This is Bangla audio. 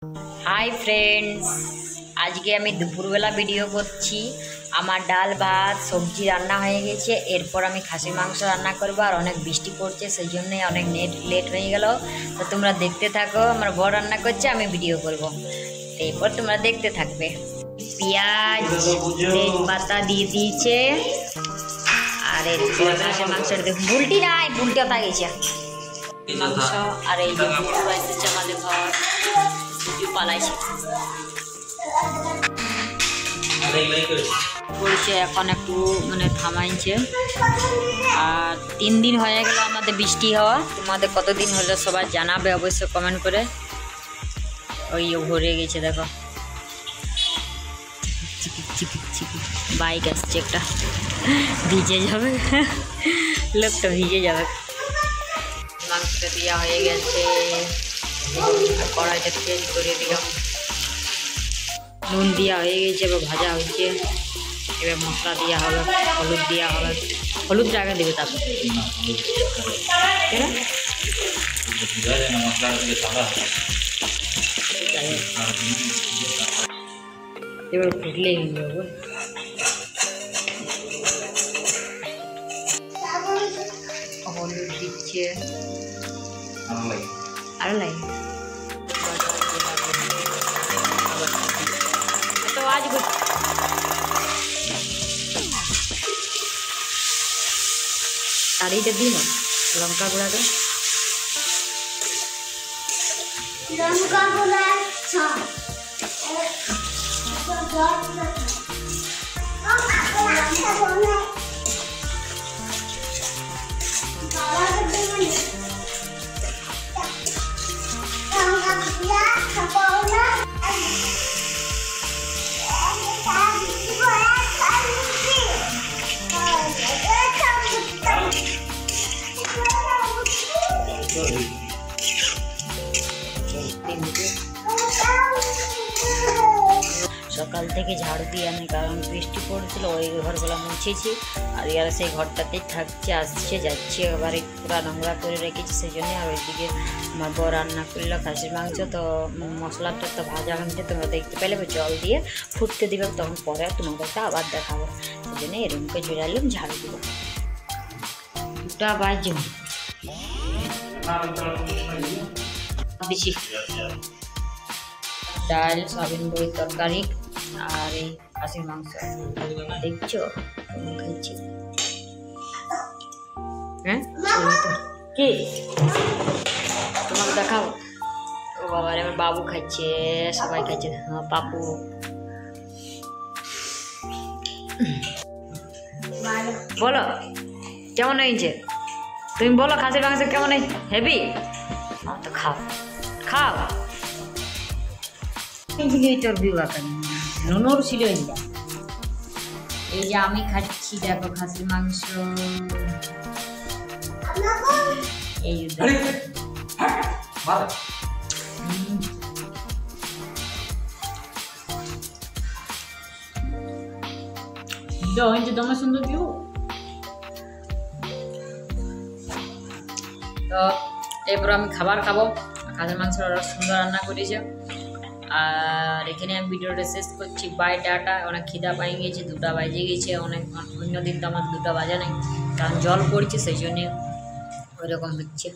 हाय फ्रेंड्स, आज के आमी दुपुरबेला भिडियो करছি। আমার ডাল ভাত সবজি রান্না হয়ে গেছে। এরপর আমি খাসির মাংস রান্না করব। আর অনেক বৃষ্টি পড়ছে, সেই জন্যই অনেক লেট হয়ে গেল। তো তোমরা দেখতে থাকো, আমার বড় রান্না করছে, আমি ভিডিও করব। এরপর তোমরা দেখতে থাকবে। পেঁয়াজ তেজপাতা দিয়ে দিয়েছে। আর এরপর খাসির মাংস দেখুন, বুলটি নাই, বুলটি ওটা গেছে মাংস। আর এই যে বুলটি বাজতেছে আমাদের ঘর, পালাইছে বলছে এখন একটু মানে থামাইছে। আর 3 দিন হয়ে গেল আমাদের বৃষ্টি হওয়া। তোমাদের কতদিন হলো সবাই জানাবে অবশ্যই কমেন্ট করে। ওই ভরে গেছে দেখো, বাইক আসছে একটা, ভিজে যাবে, লোকটা ভিজে যাবে। মাংসটা দেওয়া হয়ে গেছে, কড়াইটা তেল করে দিলাম, নুন দেওয়া হয়ে গেছে, এবার ভাজা হচ্ছে। এবার মশলা দেওয়া হবে, হলুদ দেওয়া হবে। হলুদটা আগে দেবে, তারপর এবার ফুটলেই হয়ে যাবে। হলুদ দিচ্ছে আর লাগে তো আজ শাড়িটা দিন লঙ্কা গুঁড়াটা সকাল থেকে ঝাড়ু দিয়ে আমি, কারণ বৃষ্টি পড়ছিল, ওই ঘরগুলো মুছেছি। আর এরা সেই ঘরটাতেই থাকছে, আসছে যাচ্ছে, এবারে পুরো নোংরা করে রেখেছি, সেই জন্যে। আর ওইদিকে আমার বউ রান্না করলো খাসির মাংস। তো মশলাটা তো ভাজা হচ্ছে, তোমরা দেখতে পেলে। জল দিয়ে ফুটতে দিবে, তখন পরে তোমাদেরকে আবার দেখাবো। সেই জন্য এরকমকে জোড়ালাম, ঝাড়ু দিব। 2টা বাজে দিছি। ডাল, সয়াবিন বড়ির তরকারি, আর এই খাসির মাংস। দেখছো খাইছি, হ্যাঁ কি তোমাকে দেখাও। ও বাবা, আমার বাবু খাচ্ছে, সবাই খাচ্ছে। হ্যাঁ, পাপু বলো কেমন হয়েছে? তুমি বলো খাসির মাংস কেমন হয়েছে? হেভি? তো খাও খাও। নুনোর ছিল। এই যে আমি খাচ্ছি, দেখো খাসির মাংস। এই তোমার সুন্দর দিও। তো এরপর আমি খাবার খাবো। খাসির মাংস সুন্দর রান্না করেছে। আর এখানে আমি ভিডিওটা শেষ করছি। Bye, tata. অনেক খিদা পাই গেছে, 2টা বাজে গেছে। অন্য দিন তো আমার 2টা বাজে নাই, কারণ জল পড়ছে, সেই জন্যে ওইরকম হচ্ছে।